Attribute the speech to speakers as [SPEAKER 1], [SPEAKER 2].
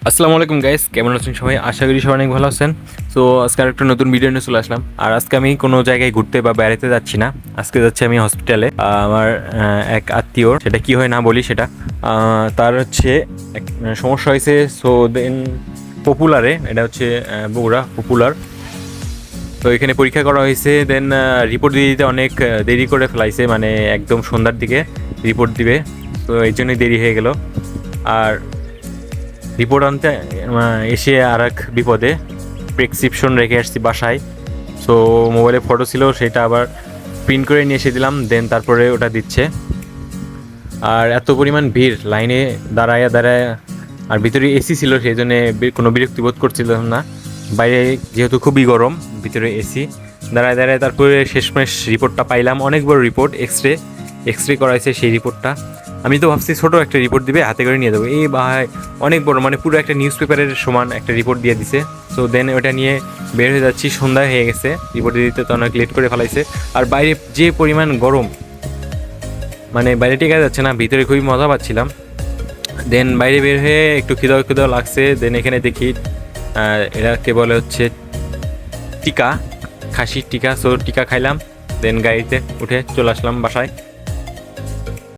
[SPEAKER 1] আসসালামু আলাইকুম গাইস, কেমন আছেন সবাই? আশা করি সবাই অনেক ভালো আছেন। সো আজকে একটা নতুন ভিডিও নিয়ে চলে আসলাম। আর আজকে আমি কোনো জায়গায় ঘুরতে বা বেড়াতে যাচ্ছি না। আজকে যাচ্ছি আমি হসপিটালে। আমার এক আত্মীয়র, সেটা কি হয় না বলি সেটা। তার হচ্ছে এক সমস্যা হয়েছে। সো দেন পপুলারে, এটা হচ্ছে বগুড়া পপুলার। তো এখানে পরীক্ষা করা হয়েছে। দেন রিপোর্ট দিয়ে দিতে অনেক দেরি করে ফেলাইছে, মানে একদম সন্ধ্যার দিকে রিপোর্ট দিবে। তো এই জন্যই দেরি হয়ে গেল। আর রিপোর্ট আনতে এসে আর এক বিপদে, প্রেসক্রিপশন রেখে আসছি বাসায়। সো মোবাইলে ফটো ছিল, সেটা আবার প্রিন্ট করে নিয়ে এসে দিলাম। দেন তারপরে ওটা দিচ্ছে। আর এত পরিমাণ ভিড়, লাইনে দাঁড়ায় দাঁড়ায়। আর ভিতরে এসি ছিল, সেই জন্যে কোনো বিরক্তি বোধ করছিলাম না। বাইরে যেহেতু খুবই গরম, ভিতরে এসি, দাঁড়ায় দাঁড়ায় তারপরে শেষমেশ রিপোর্টটা পাইলাম। অনেক বড় রিপোর্ট, এক্স রে করাইছে সেই রিপোর্টটা। আমি তো ভাবছি ছোটো একটা রিপোর্ট দিবে, হাতে করে নিয়ে যাবো। এই ভাই অনেক বড়, মানে পুরো একটা নিউজ পেপারের সমান একটা রিপোর্ট দিয়ে দিছে। সো দেন ওটা নিয়ে বের হয়ে যাচ্ছি। সন্ধ্যা হয়ে গেছে, রিপোর্ট দিতে তো অনেক লেট করে ফেলাইছে। আর বাইরে যে পরিমাণ গরম, মানে বাইরে টেকা যাচ্ছে না, ভিতরে খুবই মজা পাচ্ছিলাম। দেন বাইরে বের হয়ে একটু খিদাও খিদাও লাগছে। দেন এখানে দেখি এটাকে বলে হচ্ছে টিকা, খাসির টিকা। সো টিকা খাইলাম। দেন গাড়িতে উঠে চলে আসলাম বাসায়।